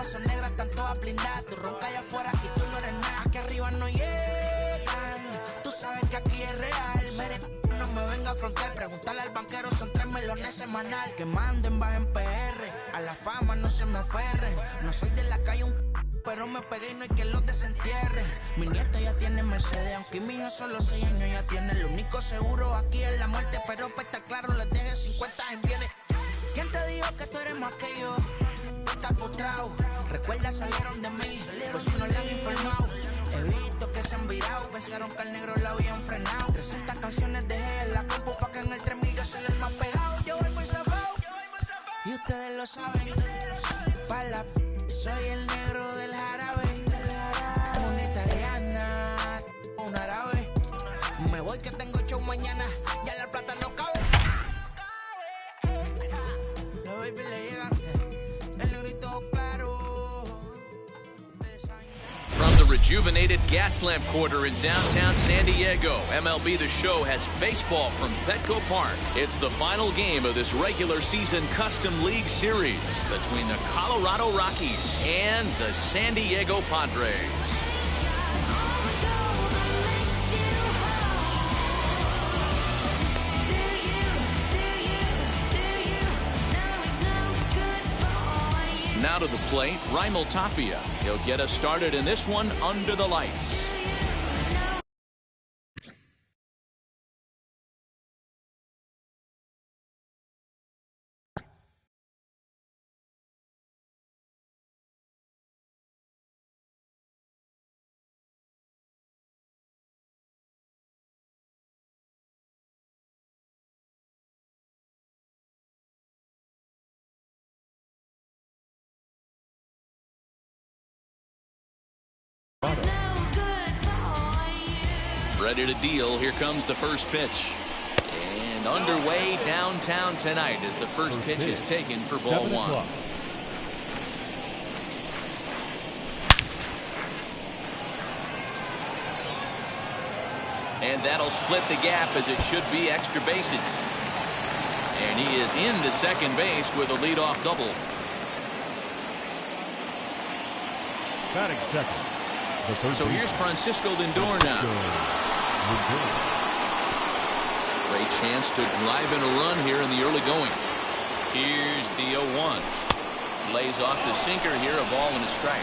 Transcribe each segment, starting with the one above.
son negras, están todas blindadas. Tu ronca allá afuera, aquí tú no eres nada. Aquí arriba no llegan. Tú sabes que aquí es real. Mere, no me venga a frontear. Preguntarle al banquero, son 3 melones semanal. Que manden, bajen PR. A la fama no se me aferren. No soy de la calle, pero me pegué y no hay que los desentierre. Mi nieto ya tiene Mercedes, aunque mi hijo solo 6 años ya tiene. Lo único seguro aquí es la muerte, pero para estar claro les deje 50 en bienes. ¿Quién te dijo que tú eres más que yo? Estás frustrado, recuerda salieron de mí, pues si no le han informado. He visto que se han virado, pensaron que al negro lo habían frenado. 300 canciones dejé en la compu pa' que en el 3000 yo sea el más pegado. Yo voy muy zafado, y ustedes lo saben. Pa' la soy el negro del jarabe. Una italiana, un árabe. Me voy que tengo show mañana, ya la plata no cabe. Los baby le llegan, el negrito claro. From the rejuvenated Gaslamp Quarter in downtown San Diego, MLB The Show has baseball from Petco Park. It's the final game of this regular season Custom League Series between the Colorado Rockies and the San Diego Padres. Now to the plate, Raimel Tapia. He'll get us started in this one under the lights. Ready to deal. Here comes the first pitch. And underway downtown tonight as the first pitch is taken for ball 1. And that'll split the gap as it should be extra bases. And he is into second base with a leadoff double. Batting second. So here's Francisco Lindor now. Great chance to drive in a run here in the early going. Here's the 0-1. Lays off the sinker here, a ball and a strike.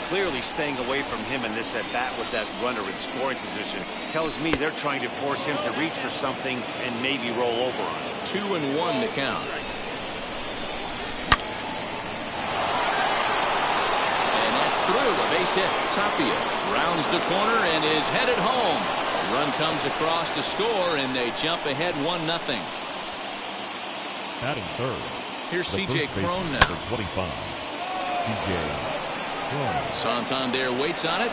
Clearly staying away from him in this at-bat with that runner in scoring position tells me they're trying to force him to reach for something and maybe roll over on it. 2-1 to count. Through a base hit. Tapia rounds the corner and is headed home. A run comes across to score, and they jump ahead 1-0. Batting third. Here's C.J. Cron now. 25. C.J. Cron. Santander waits on it.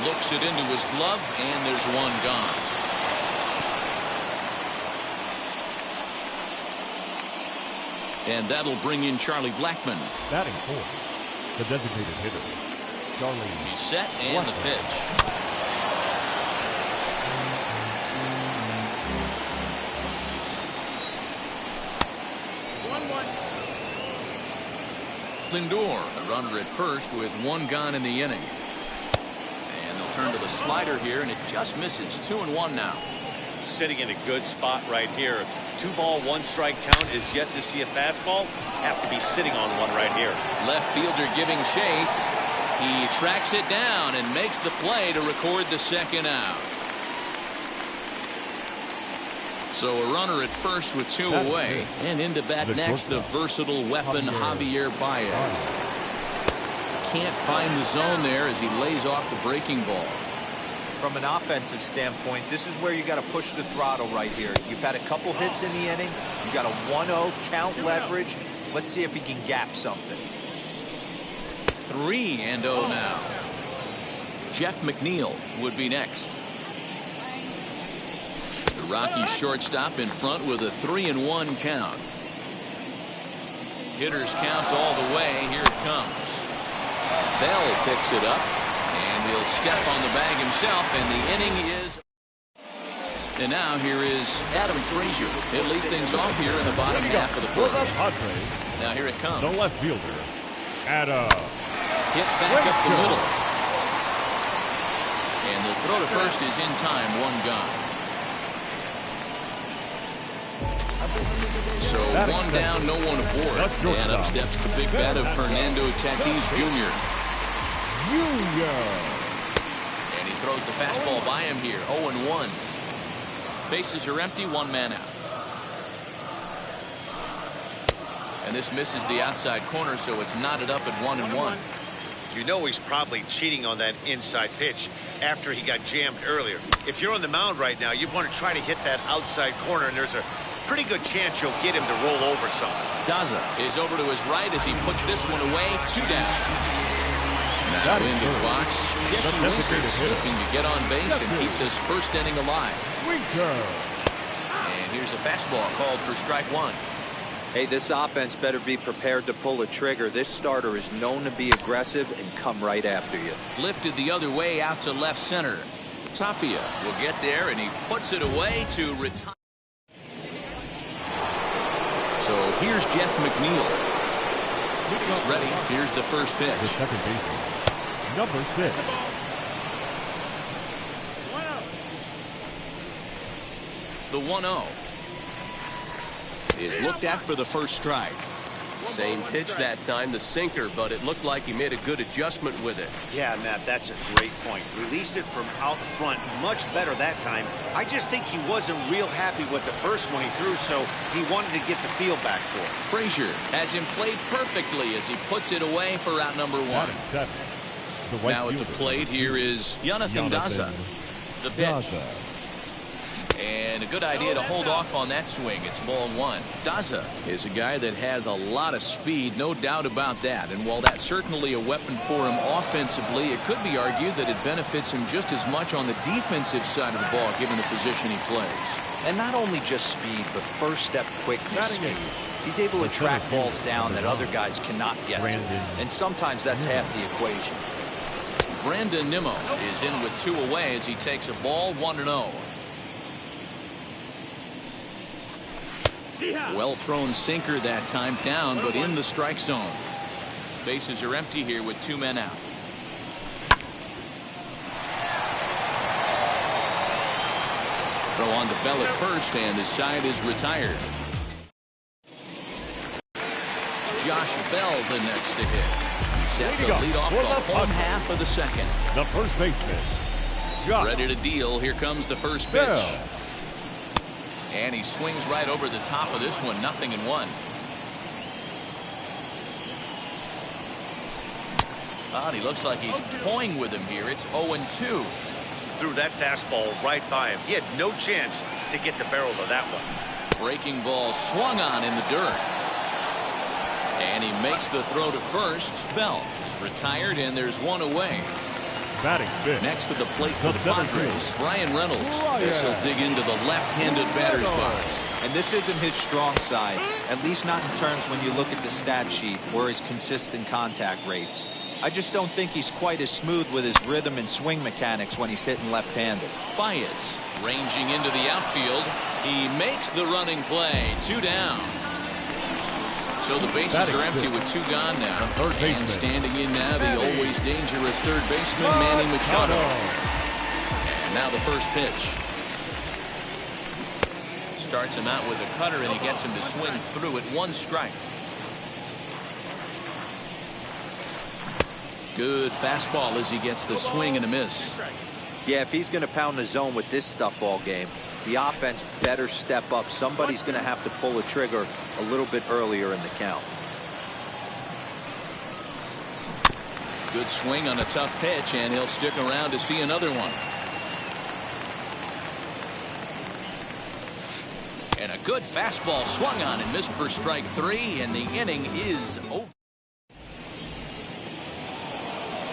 Looks it into his glove, and there's one gone. And that'll bring in Charlie Blackmon. Batting fourth. The designated hitter, Charlie. He's set and the pitch. Lindor, the runner at first with 1 gone in the inning. And they'll turn to the slider here, and it just misses. 2-1 now. Sitting in a good spot right here. 2-ball, 1-strike count is yet to see a fastball. Have to be sitting on one right here. Left fielder giving chase. He tracks it down and makes the play to record the second out. So a runner at first with 2 away. And into bat next, the versatile weapon Javier Baez. Can't find the zone there as he lays off the breaking ball. From an offensive standpoint, this is where you got to push the throttle right here. You've had a couple hits in the inning. You got a 1-0 count leverage. Let's see if he can gap something. 3-0 now. Jeff McNeil would be next. The Rockies shortstop in front with a 3-1 count. Hitters count all the way. Here it comes. Bell picks it up. And he'll step on the bag himself, and the inning is And now here is Adam Frazier. He'll lead things off here in the bottom half of the first. Now here it comes. The left fielder, Adam. Hit back up the middle. And the throw to first is in time, one gone. So one down, no one aboard. And up steps the big bat of Fernando Tatis Jr. And he throws the fastball by him here, 0-1. Bases are empty, one man out. And this misses the outside corner, so it's knotted up at 1-1. You know he's probably cheating on that inside pitch after he got jammed earlier. If you're on the mound right now, you want to try to hit that outside corner, and there's a pretty good chance you'll get him to roll over something. Daza is over to his right as he puts this one away, 2 down. Now into the box, Jesse Winker looking to get on base and keep this first inning alive. And here's a fastball called for strike 1. Hey, this offense better be prepared to pull a trigger. This starter is known to be aggressive and come right after you. Lifted the other way out to left center. Tapia will get there, and he puts it away to retire. So here's Jeff McNeil. He's ready. Here's the first pitch. The second baseman, number 6. The 1-0 is looked at for the first strike. Same pitch that time, the sinker, but it looked like he made a good adjustment with it. Yeah, Matt, that's a great point. Released it from out front much better that time. I just think he wasn't real happy with the first one he threw, so he wanted to get the feel back for it. Frazier has him played perfectly as he puts it away for out number 1. Now at the plate, here is Jonathan Daza. The pitch. And a good idea to hold off on that swing. It's ball 1. Daza is a guy that has a lot of speed, no doubt about that. And while that's certainly a weapon for him offensively, it could be argued that it benefits him just as much on the defensive side of the ball, given the position he plays. And not only just speed, but first step quickness speed. He's able to track balls down that other guys cannot get to. And sometimes that's half the equation. Brandon Nimmo is in with 2 away as he takes a ball, 1-0. Well thrown sinker that time, down but in the strike zone. Bases are empty here with 2 men out. Throw on to Bell at first, and the side is retired. Josh Bell the next to hit. Set to lead off the home half of the second. The first baseman, Josh. Ready to deal. Here comes the first pitch. Bell. And he swings right over the top of this one, 0-1. Oh, he looks like he's toying with him here. It's 0-2. Threw that fastball right by him. He had no chance to get the barrel of that one. Breaking ball swung on in the dirt. And he makes the throw to first. Bell is retired, and there's 1 away. Batting fifth. Next to the plate for the Padres, Brian Reynolds. This will dig into the left-handed batter's box. And this isn't his strong side, at least not in terms when you look at the stat sheet or his consistent contact rates. I just don't think he's quite as smooth with his rhythm and swing mechanics when he's hitting left-handed. Baez ranging into the outfield. He makes the running play. 2 down. So the bases are empty with 2 gone now. And standing in now, the always dangerous third baseman, Manny Machado. And now the first pitch. Starts him out with a cutter, and he gets him to swing through at 1 strike. Good fastball as he gets the swing and a miss. Yeah, if he's going to pound the zone with this stuff all game, the offense better step up. Somebody's going to have to pull a trigger a little bit earlier in the count. Good swing on a tough pitch, and he'll stick around to see another one. And a good fastball swung on and missed for strike 3, and the inning is over.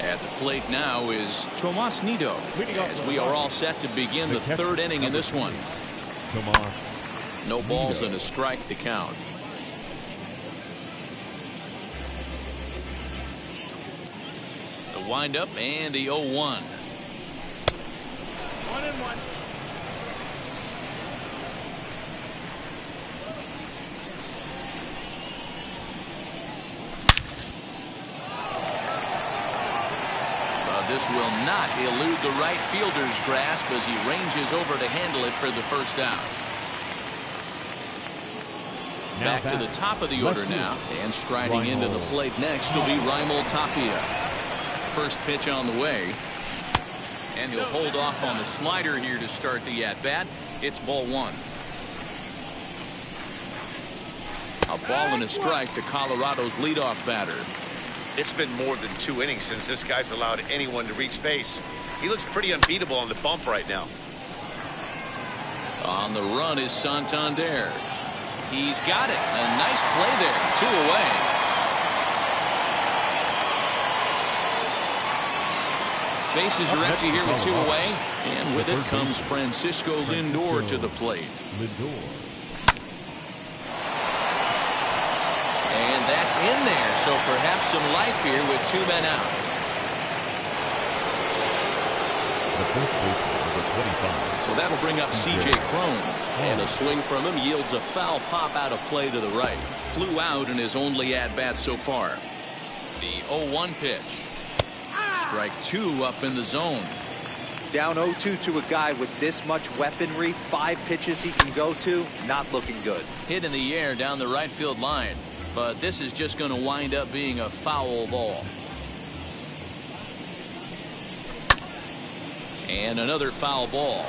At the plate now is Tomas Nido, as we are all set to begin the 3rd inning in this one. No balls and a strike to count. The windup and the 0-1. 1-1. This will not elude the right fielder's grasp as he ranges over to handle it for the first out. Back to the top of the order now, and striding into the plate next will be Raimel Tapia. First pitch on the way, and he'll hold off on the slider here to start the at-bat. It's ball one. A ball and a strike to Colorado's leadoff batter. It's been more than 2 innings since this guy's allowed anyone to reach base. He looks pretty unbeatable on the bump right now. On the run is Santander. He's got it. A nice play there. 2 away. Bases are empty here with 2 away. And with it comes Francisco Lindor to the plate. And that's in there. So perhaps some life here with 2 men out. The first baseman, number 25. So that'll bring up C.J. Cron. And a swing from him yields a foul pop out of play to the right. Flew out in his only at-bat so far. The 0-1 pitch. Strike 2 up in the zone. Down 0-2 to a guy with this much weaponry, 5 pitches he can go to, not looking good. Hit in the air down the right field line. But this is just going to wind up being a foul ball. And another foul ball.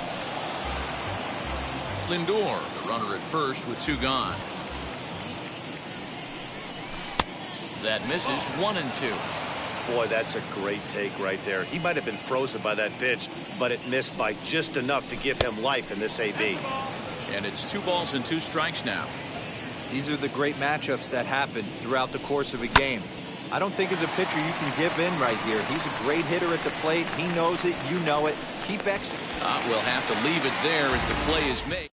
Lindor, the runner at first with 2 gone. That misses 1-2. Boy, that's a great take right there. He might have been frozen by that pitch, but it missed by just enough to give him life in this AB. And it's 2 balls and 2 strikes now. These are the great matchups that happen throughout the course of a game. I don't think as a pitcher you can give in right here. He's a great hitter at the plate. He knows it. You know it. Keep executing. We'll have to leave it there as the play is made.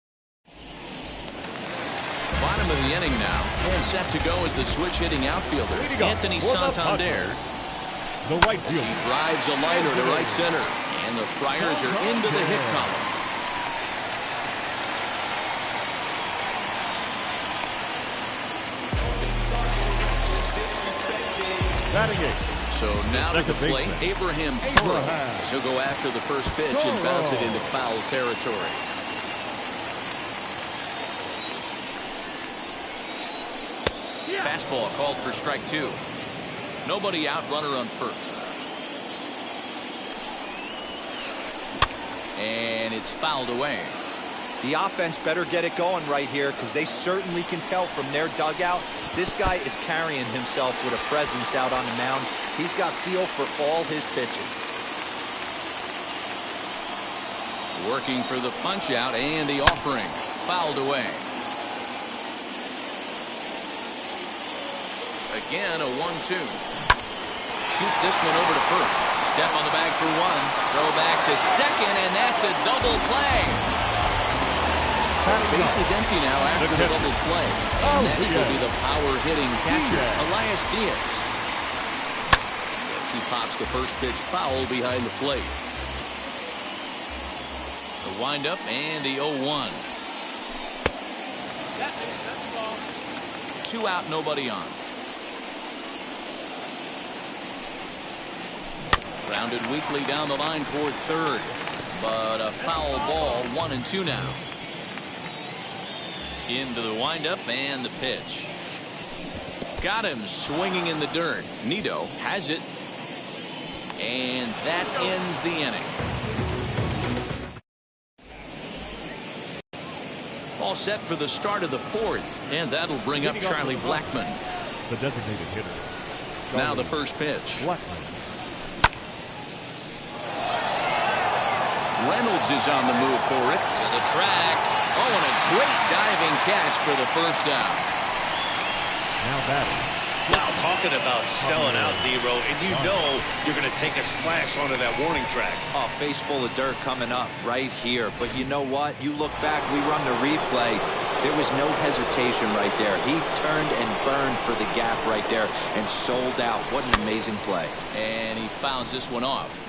Bottom of the inning now, and set to go as the switch-hitting outfielder, Anthony Santander. The right As he field. drives a liner to right center, and the Friars are into the hit column. Batting eight. So now to the plate, Abraham Torres. He'll go after the first pitch and bounce it into foul territory. Fastball called for strike 2. Nobody out, runner on first. And it's fouled away. The offense better get it going right here because they certainly can tell from their dugout this guy is carrying himself with a presence out on the mound. He's got feel for all his pitches. Working for the punch out and the offering. Fouled away. Again, a 1-2. Shoots this one over to first. Step on the bag for 1. Throw back to second, and that's a double play. Base is empty now after the double play. And next will be the power-hitting catcher, Elias Diaz. As he pops the first pitch foul behind the plate. The windup and the 0-1. 2 out, nobody on. Grounded weakly down the line toward third. But a foul ball, 1-2 now. Into the windup and the pitch. Got him swinging in the dirt. Nido has it. And that ends the inning. All set for the start of the 4th. And that'll bring up Charlie Blackmon. The designated hitter. Now the first pitch. Blackmon. Reynolds is on the move for it. To the track. Oh, and a great diving catch for the first down. Now batting. Wow, talking about selling out, D-Row, and you know you're going to take a splash onto that warning track. Oh, face full of dirt coming up right here. But you know what? You look back, we run the replay. There was no hesitation right there. He turned and burned for the gap right there and sold out. What an amazing play. And he fouls this one off.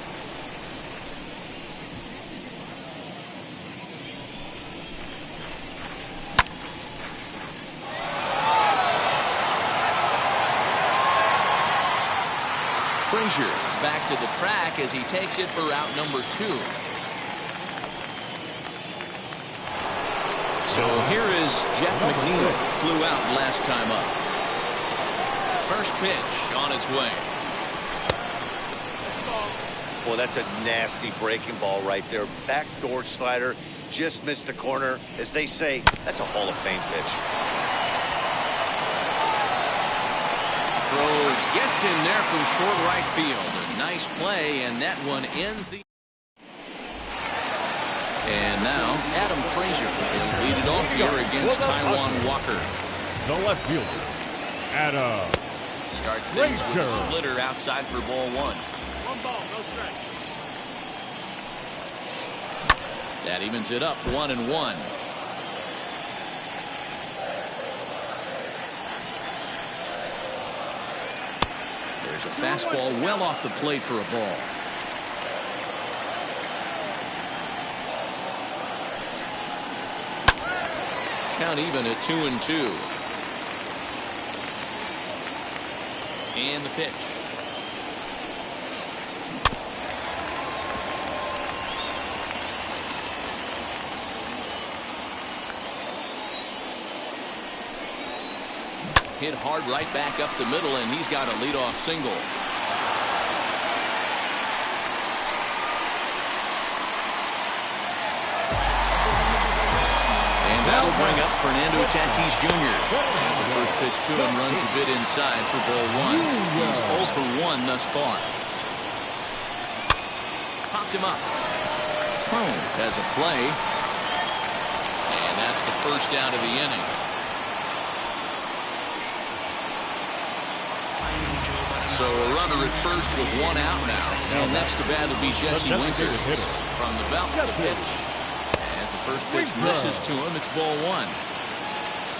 Frazier is back to the track as he takes it for out number 2. So here is Jeff McNeil. Flew out last time up. First pitch on its way. Well, that's a nasty breaking ball right there. Backdoor slider. Just missed the corner. As they say, that's a Hall of Fame pitch. Throw gets in there from short right field. A nice play, and that one ends the... And now, Adam Frazier will lead it off here against Taijuan Walker. The left fielder, Adam Starts things with a splitter outside for ball 1. One ball, no strike. That evens it up 1-1. There's a fastball well off the plate for a ball. Count even at 2-2. And the pitch. Hit hard right back up the middle, and he's got a leadoff single. And that'll bring up Fernando Tatis Jr. As the first pitch to him runs a bit inside for ball 1. He's 0 for 1 thus far. Popped him up. Has a play. And that's the first out of the inning. So a runner at first with 1 out now. And next to bat will be Jesse Winker. From the belt to the pitch. As the first pitch misses to him, it's ball 1.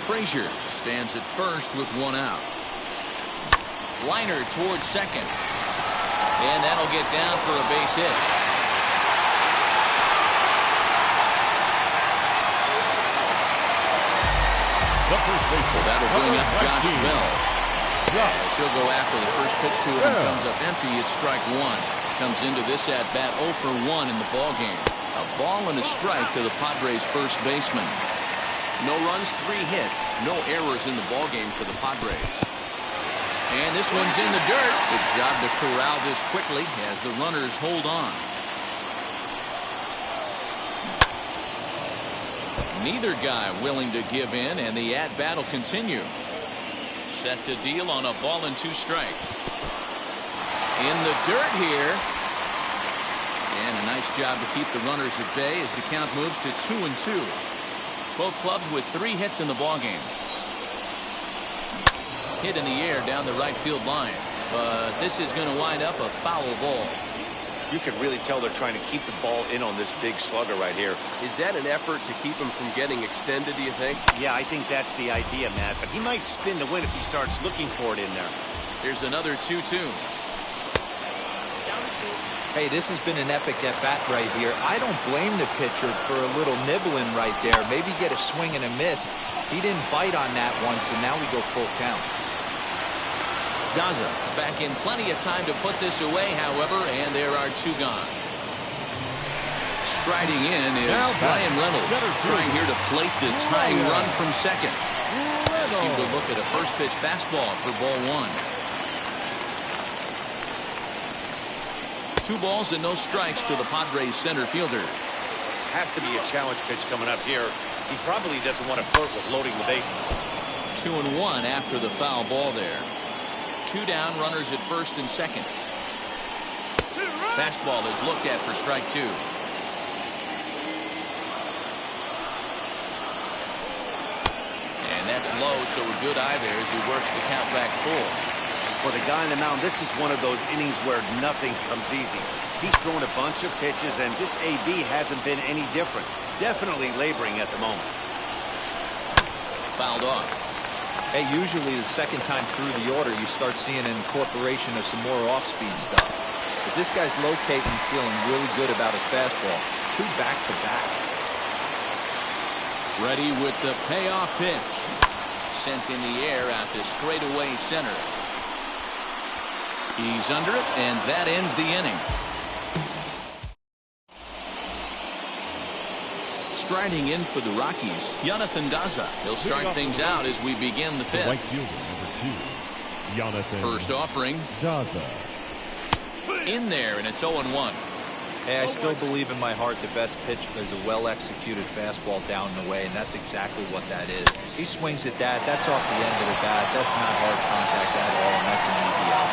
Frazier stands at first with 1 out. Liner towards second. And that'll get down for a base hit. So that'll bring up Josh Bell. As he'll go after the first pitch to him and comes up empty. It's strike 1. Comes into this at bat 0 for 1 in the ball game. A ball and a strike to the Padres first baseman. No runs, 3 hits, no errors in the ball game for the Padres. And this one's in the dirt. Good job to corral this quickly as the runners hold on. Neither guy willing to give in, and the at-bat will continue. Set to deal on a ball and 2 strikes. In the dirt here. And a nice job to keep the runners at bay as the count moves to 2-2. Both clubs with 3 hits in the ballgame. Hit in the air down the right field line. But this is going to wind up a foul ball. You can really tell they're trying to keep the ball in on this big slugger right here. Is that an effort to keep him from getting extended, do you think? Yeah, I think that's the idea, Matt. But he might spin to win if he starts looking for it in there. Here's another 2-2. Hey, this has been an epic at-bat right here. I don't blame the pitcher for a little nibbling right there. Maybe get a swing and a miss. He didn't bite on that once, and now we go full count. Daza is back in plenty of time to put this away, however, and there are 2 gone. Striding in is Brian Reynolds, trying here to plate the tying run from second. As he will look at a first pitch fastball for ball 1. 2 balls and no strikes to the Padres center fielder. Has to be a challenge pitch coming up here. He probably doesn't want to flirt with loading the bases. 2-1 after the foul ball there. 2 down, runners at first and second. Fastball is looked at for strike 2. And that's low, so a good eye there as he works the count back full. For the guy on the mound, this is one of those innings where nothing comes easy. He's thrown a bunch of pitches, and this AB hasn't been any different. Definitely laboring at the moment. Fouled off. Hey, usually the second time through the order, you start seeing an incorporation of some more off-speed stuff. But this guy's locating, feeling really good about his fastball. 2 back-to-back. Ready with the payoff pitch. Sent in the air out to straightaway center. He's under it, and that ends the inning. Striding in for the Rockies, Jonathan Daza. He'll start things out as we begin the fifth. Right fielder, number 2, Jonathan. First offering. Daza. In there, and it's 0-1. Hey, I still believe in my heart the best pitch is a well-executed fastball down and away, and that's exactly what that is. He swings at that. That's off the end of the bat. That's not hard contact at all, and that's an easy out.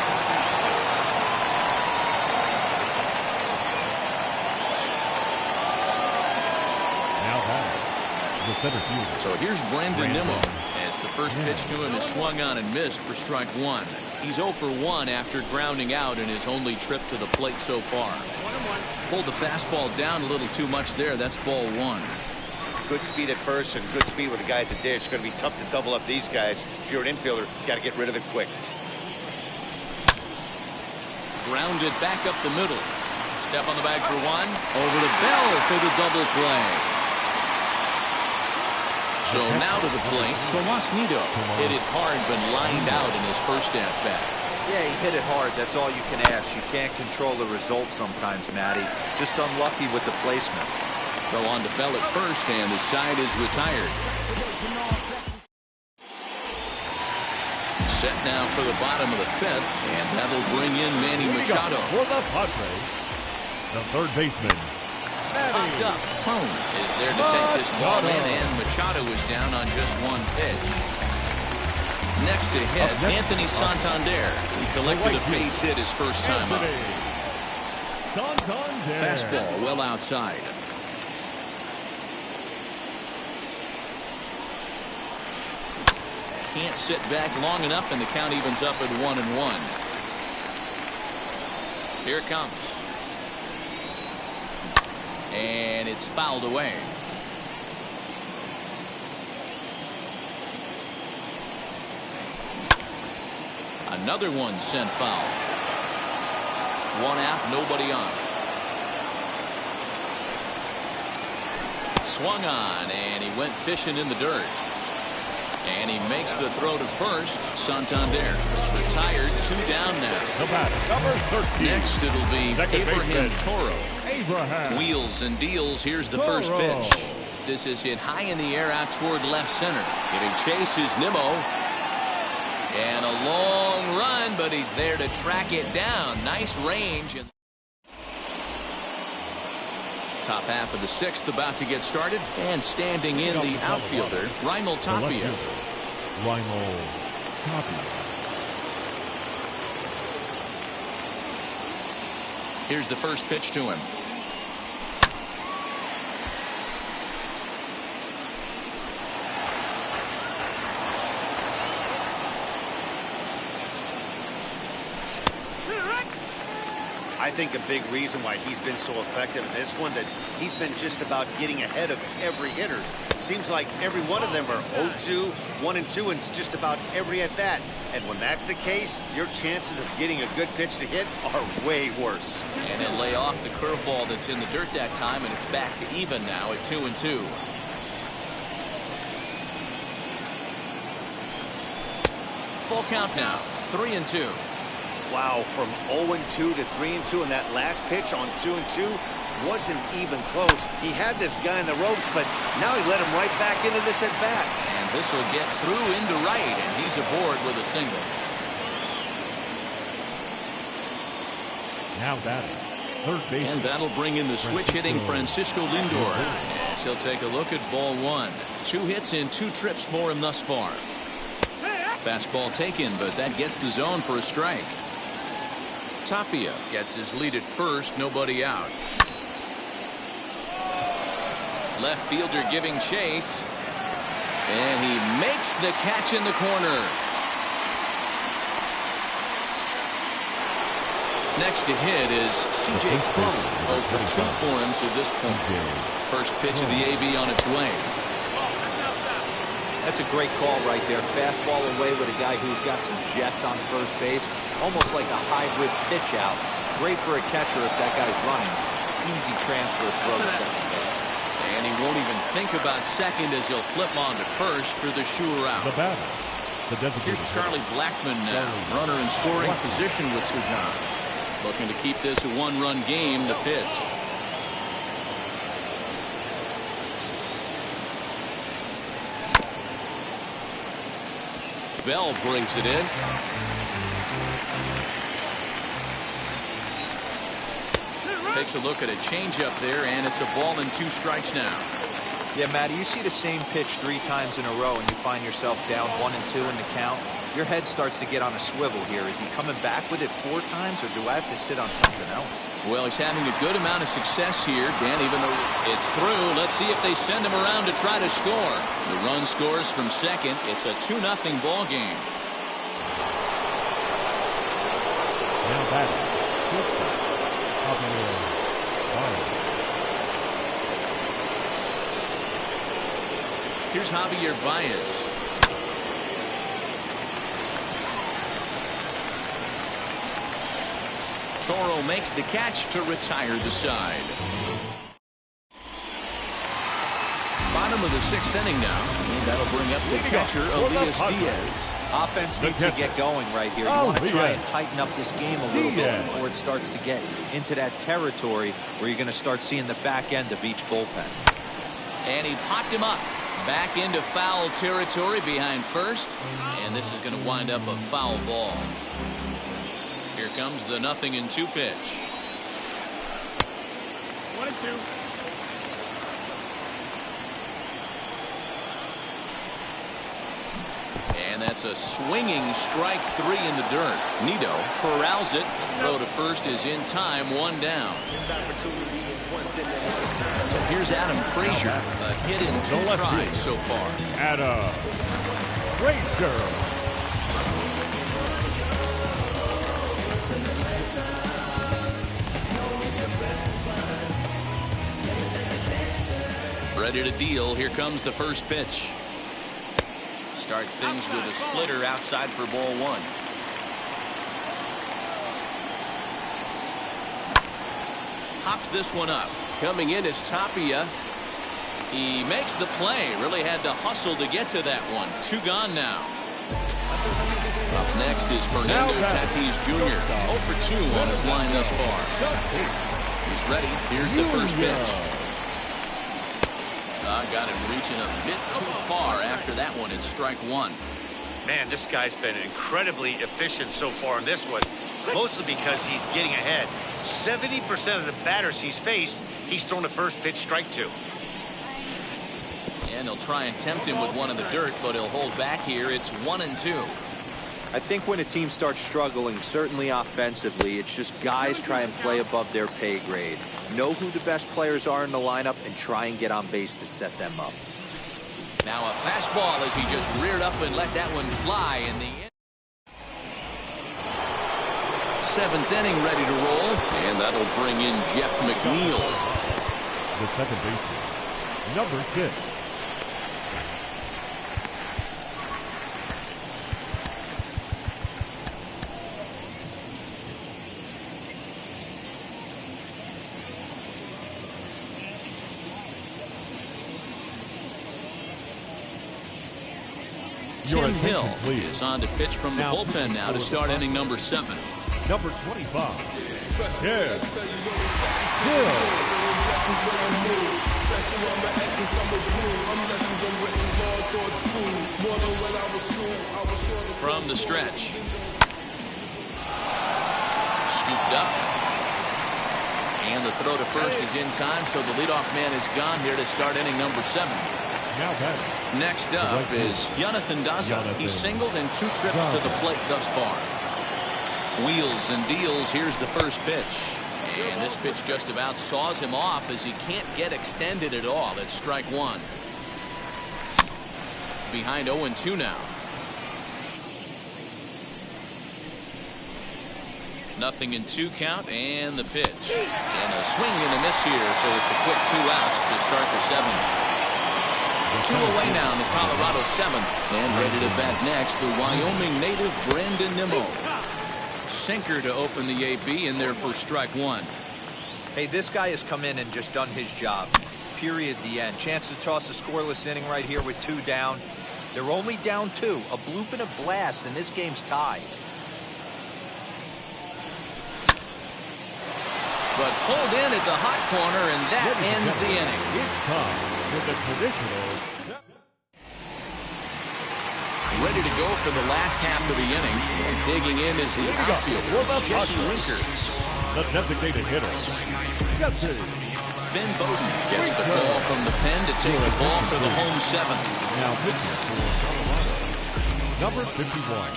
Now batting, the center fielder. So here's Brandon Nimmo, as the first pitch to him is swung on and missed for strike 1. He's 0 for 1 after grounding out in his only trip to the plate so far. Pulled the fastball down a little too much there. That's ball 1. Good speed at first and good speed with the guy at the dish. It's going to be tough to double up these guys. If you're an infielder, got to get rid of it quick. Grounded back up the middle. Step on the bag for 1. Over to Bell for the double play. So now to the plate, Tomas Nido. Hit it hard, but lined out in his first at-bat. Yeah, he hit it hard. That's all you can ask. You can't control the result sometimes, Matty. Just unlucky with the placement. Throw on to Bell at first, and the side is retired. Set now for the bottom of the fifth, and that'll bring in Manny Machado. For the Padres, the third baseman, Popped up. Home is there to take this ball in, and Machado is down on just 1 pitch. Next to hit, Anthony Santander. He collected a base hit his first time up. Santander. Fastball well outside. Can't sit back long enough, and the count evens up at 1-1. Here it comes. And it's fouled away. Another one sent foul. 1 out, nobody on. Swung on, and he went fishing in the dirt. And he makes the throw to first. Santander is retired. 2 down now. The batter, number 13. Next, it'll be Abraham Toro. Abraham. Wheels and deals. Here's the first pitch. This is hit high in the air out toward left center. Giving chase is Nimmo. And a long run, but he's there to track it down. Nice range. Top half of the 6th about to get started. And standing in the outfielder, Raimel Tapia. Raimel Tapia. Here's the first pitch to him. I think a big reason why he's been so effective in this one, that he's been just about getting ahead of every hitter. Seems like every one of them are 0-2, 1-2, and it's just about every at-bat. And when that's the case, your chances of getting a good pitch to hit are way worse. And he'll lay off the curveball that's in the dirt that time, and it's back to even now at 2-2. Full count now, 3-2. Wow, from 0-2 to 3-2, and that last pitch on 2-2 wasn't even close. He had this guy in the ropes, but now he let him right back into this at-bat. And this will get through into right, and he's aboard with a single. Now batting, third base. And that'll bring in the switch-hitting Francisco Lindor. As he'll take a look at ball 1. 2 hits in 2 trips for him thus far. Fastball taken, but that gets the zone for a strike. Tapia gets his lead at first, nobody out. Left fielder giving chase. And he makes the catch in the corner. Next to hit is C.J. Cron. 0 for 2 for him to this point. First pitch of the AB on its way. That's a great call right there. Fastball away with a guy who's got some jets on first base. Almost like a hybrid pitch out. Great for a catcher if that guy's running. Easy transfer throw to second base. And he won't even think about second as he'll flip on to first for the sure out. The batter, The designated Here's Charlie Blackmon now. Runner in scoring position with Sugan. Looking to keep this a one-run game. The pitch. Bell brings it in. Takes a look at a changeup there, and it's a ball and 2 strikes now. Yeah, Matty, you see the same pitch 3 times in a row, and you find yourself down 1 and 2 in the count. Your head starts to get on a swivel here. Is he coming back with it 4 times, or do I have to sit on something else? Well, he's having a good amount of success here, Dan, even though it's through. Let's see if they send him around to try to score. The run scores from second. It's a 2-0 ball game. Now batting. Shortstop. Javier Baez. Here's Javier Baez. Toro makes the catch to retire the side. Bottom of the 6th inning now. And that'll bring up the catcher, Elias Diaz. Offense needs to get going right here. You want to try and tighten up this game a little bit before it starts to get into that territory where you're going to start seeing the back end of each bullpen. And he popped him up. Back into foul territory behind first. And this is going to wind up a foul ball. Here comes the 0-2 pitch. 1-2. And that's a swinging strike 3 in the dirt. Nido corrals it. The throw to first is in time, 1 down. So here's Adam Frazier. A hit in 2 tries so far. Adam Frazier. Ready to deal. Here comes the first pitch. Starts things with a splitter outside for ball 1. Pops this one up. Coming in is Tapia. He makes the play. Really had to hustle to get to that one. 2 gone now. Up next is Fernando Tatis Jr. 0 for 2 on his line thus far. He's ready. Here's the first pitch. Got him reaching a bit too far after that one. It's strike 1. Man, this guy's been incredibly efficient so far in this one, mostly because he's getting ahead. 70% of the batters he's faced, he's thrown the first pitch, strike 2. And he'll try and tempt him with one in the dirt, but he'll hold back here. It's 1-2. I think when a team starts struggling, certainly offensively, it's just guys try and play above their pay grade. Know who the best players are in the lineup and try and get on base to set them up. Now a fastball as he just reared up and let that one fly in the 7th inning, ready to roll, and that'll bring in Jeff McNeil. The second baseman, number 6. Tim Hill is on to pitch from the bullpen now to start inning number 7. Number 25. Yeah. Hill. From the stretch. Scooped up. And the throw to first is in time, so the leadoff man is gone here to start inning number 7. Next up is Jonathan Daza. He's singled in 2 trips to the plate thus far. Wheels and deals. Here's the first pitch. And this pitch just about saws him off as he can't get extended at all. It's strike 1. Behind 0-2 now. 0-2 count and the pitch. And a swing and a miss here, so it's a quick 2 outs to start the 7th. 2 away now in the Colorado 7th. And ready to bat next, the Wyoming native Brandon Nimmo. Sinker to open the AB in there for strike 1. Hey, this guy has come in and just done his job. Period, the end. Chance to toss a scoreless inning right here with 2 down. They're only down 2. A bloop and a blast, and this game's tied. But pulled in at the hot corner, and that ends the inning. It's time for the traditional. Ready to go for the last half of the inning. And digging in is the outfielder, Jesse Winker. The designated hitter, Jesse. Ben Bowden gets the ball from the pen to take the ball for the home 7th. Now pitching for Colorado, number 51,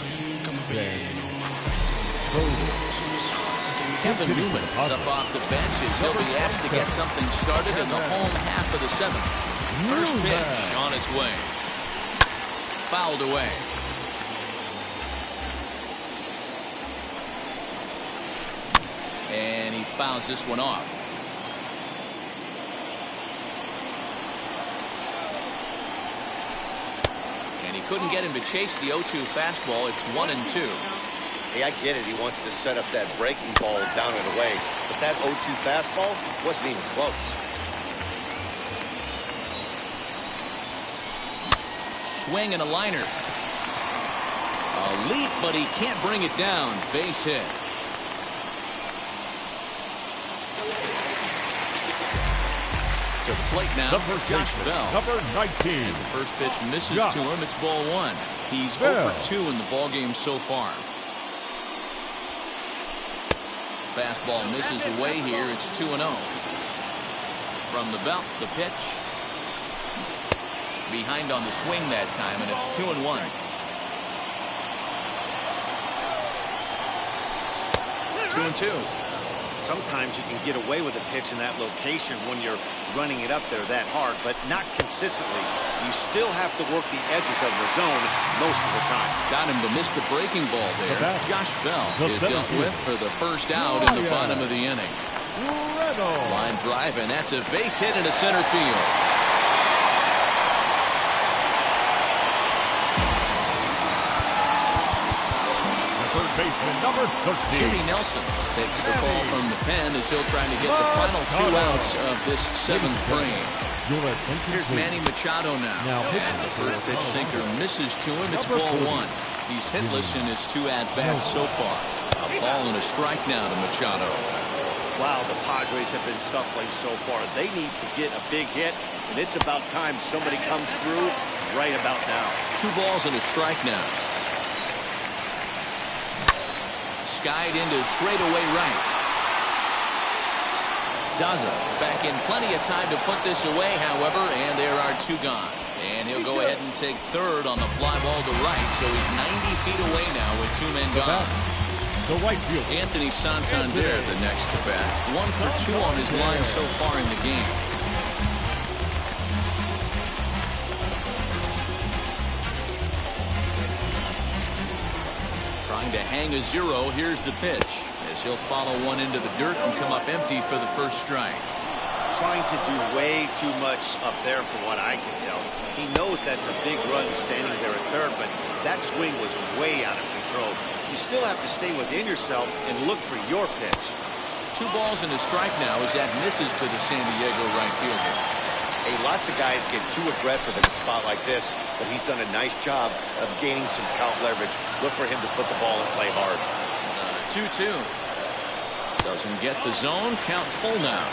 Ben Bowden. Kevin Newman is up off the bench as he'll be asked to get something started in the home half of the 7th. First pitch on its way. Fouled away. And he fouls this one off. And he couldn't get him to chase the 0-2 fastball. It's 1-2. Hey, I get it. He wants to set up that breaking ball down and away. But that 0-2 fastball wasn't even close. Swing and a liner. A leap, but he can't bring it down. Base hit. To the plate now, Josh Bell. Number 19. As the first pitch misses to him, it's ball 1. He's 0 for 2 in the ballgame so far. Fastball misses away here. It's 2-0. From the belt, the pitch. Behind on the swing that time, and it's 2-1. Two and two. Sometimes you can get away with a pitch in that location when you're running it up there that hard, but not consistently. You still have to work the edges of the zone most of the time. Got him to miss the breaking ball there. Josh Bell is dealt with for the first out in the bottom of the inning. Line drive, and that's a base hit into center field. Baseman number 13. Jimmy Nelson takes the ball from the pen as he'll try to get the final 2 outs of this 7th frame. Here's Manny Machado now. As the first pitch sinker misses to him, it's ball 1. He's hitless in his 2 at-bats so far. A ball and a strike now to Machado. Wow, the Padres have been scuffling so far. They need to get a big hit, and it's about time somebody comes through right about now. 2 balls and a strike now. Skied into straightaway right. Daza is back in plenty of time to put this away, however, and there are 2 gone. And he'll go ahead and take third on the fly ball to right, so he's 90 feet away now with 2 men gone. The right field. Anthony Santander, the next to bat. 1 for 2 on his line so far in the game. Trying to hang a 0. Here's the pitch as he'll follow one into the dirt and come up empty for the first strike. Trying to do way too much up there from what I can tell. He knows that's a big run standing there at third, but that swing was way out of control. You still have to stay within yourself and look for your pitch. 2 balls and a strike now as that misses to the San Diego right fielder. Hey, lots of guys get too aggressive in a spot like this, but he's done a nice job of gaining some count leverage. Look for him to put the ball and play hard. 2-2. Doesn't get the zone. Count full now.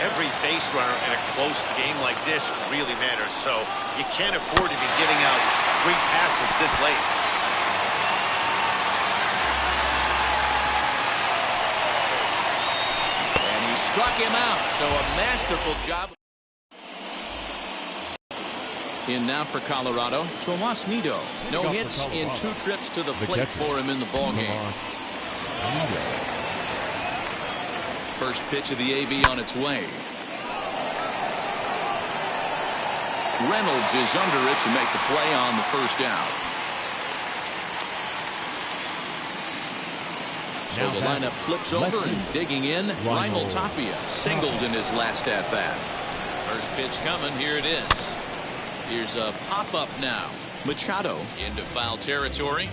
Every base runner in a close game like this really matters, so you can't afford to be giving out free passes this late. And he struck him out, so a masterful job. In now for Colorado, Tomas Nido. No hits in 2 trips to the plate for him in the ballgame. First pitch of the AB on its way. Reynolds is under it to make the play on the first out. So the lineup flips over and digging in. Raimel Tapia singled in his last at-bat. First pitch coming. Here it is. Here's a pop-up now. Machado into foul territory,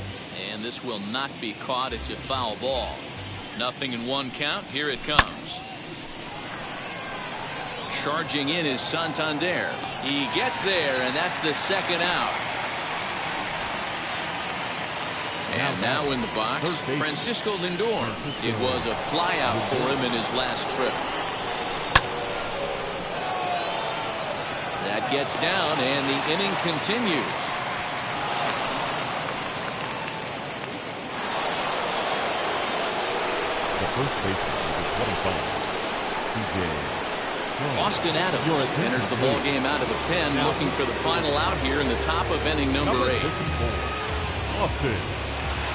and this will not be caught. It's a foul ball. Nothing in 1 count. Here it comes. Charging in is Santander. He gets there, and that's the 2nd out. And now in the box, Francisco Lindor. It was a flyout for him in his last trip. That gets down, and the inning continues. The first baseman is 25. CJ. Austin Adams enters the ball game out of the pen, looking for the final out here in the top of inning number 8. Austin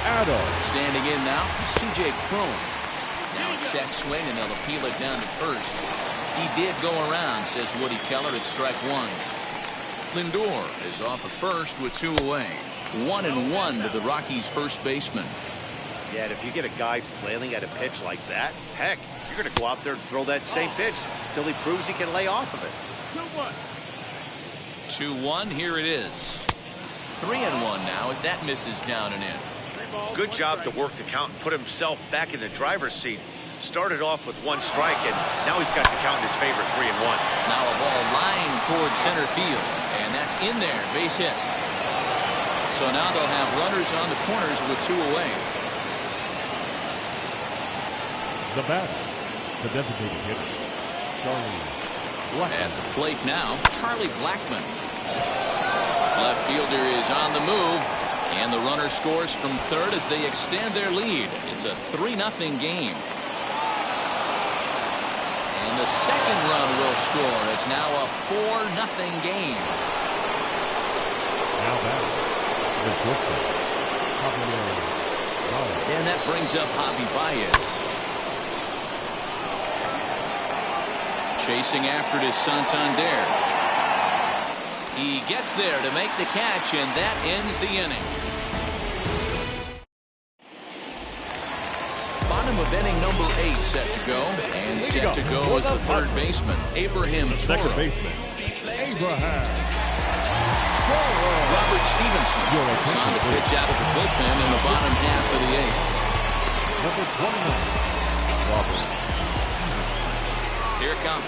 Adams. Standing in now, CJ Cron. Now a check swing, and they'll appeal it down to first. He did go around, says Woody Keller, at strike 1. Lindor is off of first with 2 away. 1-1 to the Rockies' first baseman. Yeah, and if you get a guy flailing at a pitch like that, heck, you're going to go out there and throw that same pitch until he proves he can lay off of it. 2-1, here it is. 3-1 now as that misses down and in. Good job to work the count and put himself back in the driver's seat. Started off with 1 strike, and now he's got the count in his favor, 3-1. Now a ball lined towards center field, and that's in there, base hit. So now they'll have runners on the corners with 2 away. The batter, the designated hitter, Charlie Blackmon. At the plate now, Charlie Blackmon. Left fielder is on the move, and the runner scores from third as they extend their lead. It's a 3-0 game. And the second run will score. It's now a 4-0 game. Now batter, the shortstop, Javier Baez. And that brings up Javi Baez. Chasing after it is Santander. He gets there to make the catch, and that ends the inning. Bottom of inning number 8 set to go, and set to go is the third baseman, Abraham The second Toro. baseman, Abraham. Robert Stevenson is on the pitch out of the bullpen in the bottom half of the 8th. Number 29, Robert. Here it comes.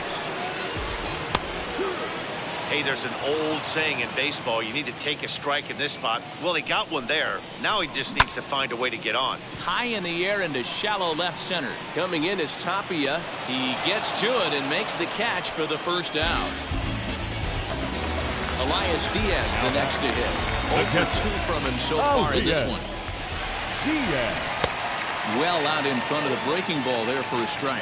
Hey, there's an old saying in baseball, you need to take a strike in this spot. Well, he got one there. Now he just needs to find a way to get on. High in the air into shallow left center. Coming in is Tapia. He gets to it and makes the catch for the first out. Elias Diaz the next to hit. 0 for 2 from him so far in this one. Diaz. Well out in front of the breaking ball there for a strike.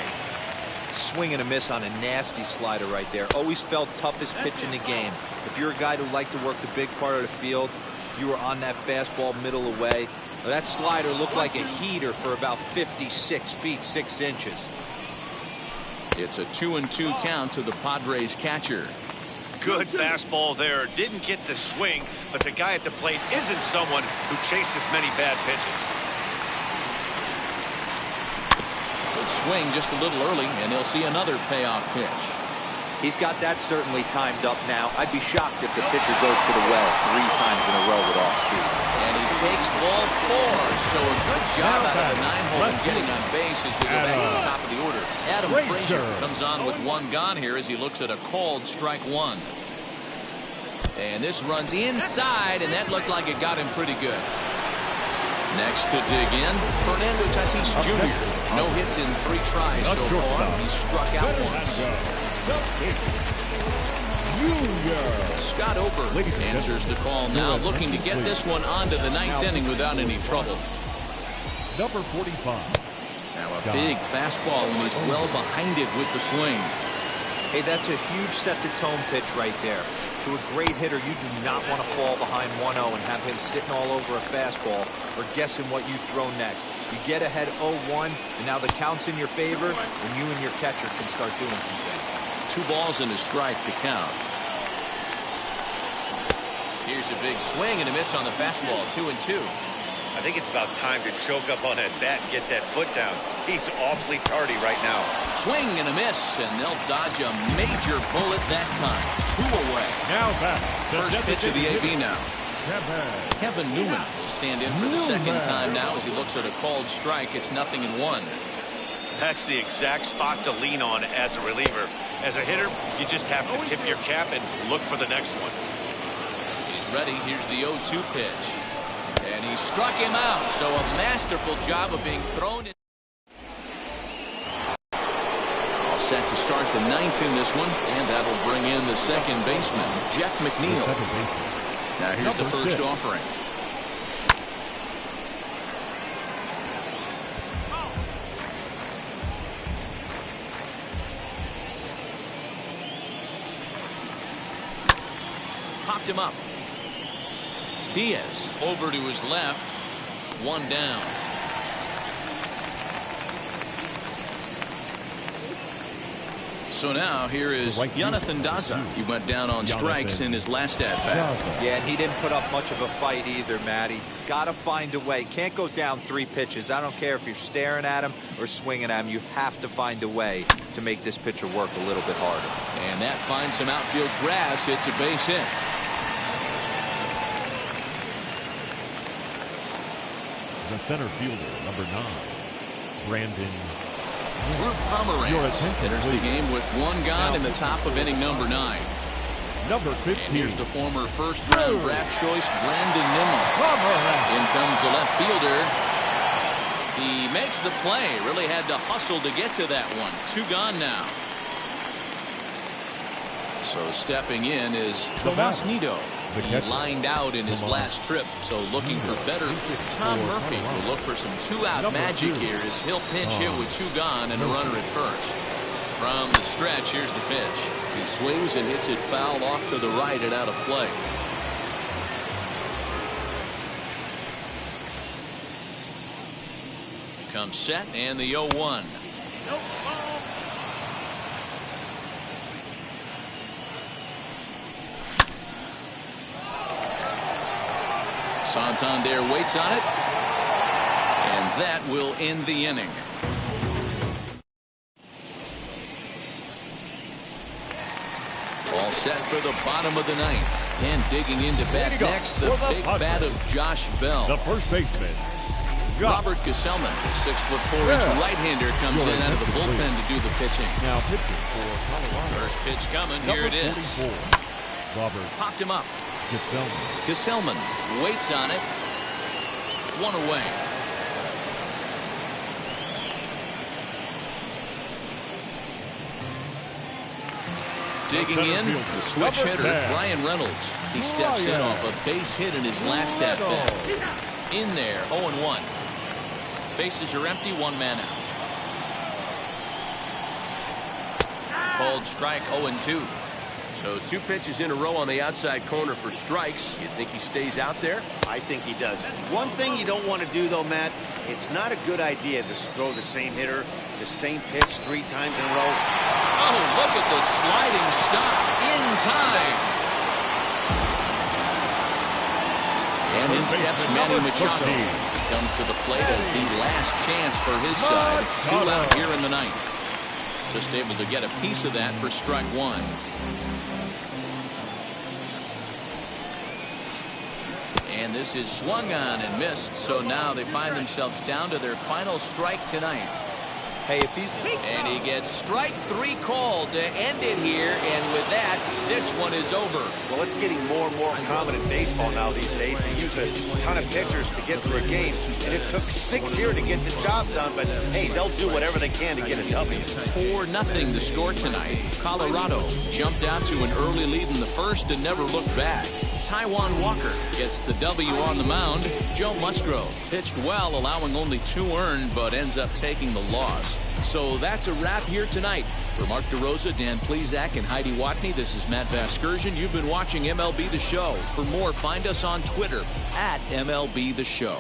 Swing and a miss on a nasty slider right there. Always felt toughest pitch in the game. If you're a guy who liked to work the big part of the field, you were on that fastball middle away. That slider looked like a heater for about 56 feet 6 inches. It's a 2-2 count to the Padres catcher. Good fastball there. Didn't get the swing, but the guy at the plate isn't someone who chases many bad pitches. Good swing just a little early, and he'll see another payoff pitch. He's got that certainly timed up now. I'd be shocked if the pitcher goes to the well 3 times in a row with off speed. And he takes ball 4. So a good job out of the 9-hole and getting on base as we go back to the top of the order. Adam Frazier comes on with 1 gone here as he looks at a called strike 1. And this runs inside, and that looked like it got him pretty good. Next to dig in, Fernando Tatis Jr. No hits in 3 tries so far. He struck out once. Scott Ober answers the call now, looking to get this one onto the 9th inning without any trouble. Number 45. Now a big fastball, and he's well behind it with the swing. Hey, that's a huge set-the-tone pitch right there. To a great hitter, you do not want to fall behind 1-0 and have him sitting all over a fastball or guessing what you throw next. You get ahead 0-1, and now the count's in your favor, and you and your catcher can start doing some things. 2 balls and a strike to count. Here's a big swing and a miss on the fastball, 2-2. I think it's about time to choke up on that bat and get that foot down. He's awfully tardy right now. Swing and a miss, and they'll dodge a major bullet that time. 2 away. Now back. First pitch of the AB now. Kevin Newman will stand in for the second time now as he looks at a called strike. It's 0-1. That's the exact spot to lean on as a reliever. As a hitter, you just have to tip your cap and look for the next one. He's ready. Here's the 0-2 pitch. And he He struck him out, so a masterful job of being thrown in. All set to start the ninth in this one, and that'll bring in the second baseman, Jeff McNeil. Now here's the first offering. Popped him up. Diaz over to his left. One down. So now here is Jonathan Daza. He went down on strikes in his last at-bat. Yeah, and he didn't put up much of a fight either, Matty. Got to find a way. Can't go down 3 pitches. I don't care if you're staring at him or swinging at him. You have to find a way to make this pitcher work a little bit harder. And that finds some outfield grass. It's a base hit. The center fielder, number 9, Brandon. Drew Pomeranz enters the game with 1 gone in the top of inning number 9. Number 15. And here's the former first-round draft choice, Brandon Nimmo. In comes the left fielder. He makes the play. Really had to hustle to get to that one. 2 gone now. So stepping in is Tomas Nido. He lined out in his last trip, so looking for better. Tom Murphy will look for some 2-out magic here as he'll pinch hit with 2 gone and a runner at first. From the stretch, here's the pitch. He swings and hits it foul off to the right and out of play. Comes set and the 0-1. Santander waits on it, and that will end the inning. All set for the bottom of the 9th, and digging into bat next, the big bat of Josh Bell. The first baseman, Robert Gesellman, the 6'4" right-hander, comes in out of the bullpen to do the pitching. Now pitching for Colorado. First pitch coming. Here it is. Robert Popped him up. Gesellman. Gesellman waits on it. 1 away. Digging in, the switch hitter, Brian Reynolds. He steps in off a base hit in his last at-bat. In there, 0-1. Bases are empty, 1 man out. Called strike, 0-2. So 2 pitches in a row on the outside corner for strikes. You think he stays out there? I think he does. One thing you don't want to do, though, Matt, it's not a good idea to throw the same hitter, the same pitch 3 times in a row. Oh, look at the sliding stop in time. And in steps Manny Machado. He comes to the plate as the last chance for his side. 2 out here in the 9th. Just able to get a piece of that for strike 1. And this is swung on and missed, so now they find themselves down to their final strike tonight. Hey, if he's... And he gets strike 3 called to end it here, and with that, this one is over. Well, it's getting more and more common in baseball now these days. They use a ton of pitchers to get through a game, and it took 6 here to get the job done, but hey, they'll do whatever they can to get a W. 4-0 the score tonight. Colorado jumped out to an early lead in the first and never looked back. Taijuan Walker gets the W on the mound. Joe Musgrove pitched well, allowing only 2 earned, but ends up taking the loss. So that's a wrap here tonight. For Mark DeRosa, Dan Plesac, and Heidi Watney, this is Matt Vasgersian. You've been watching MLB The Show. For more, find us on Twitter @MLB The Show.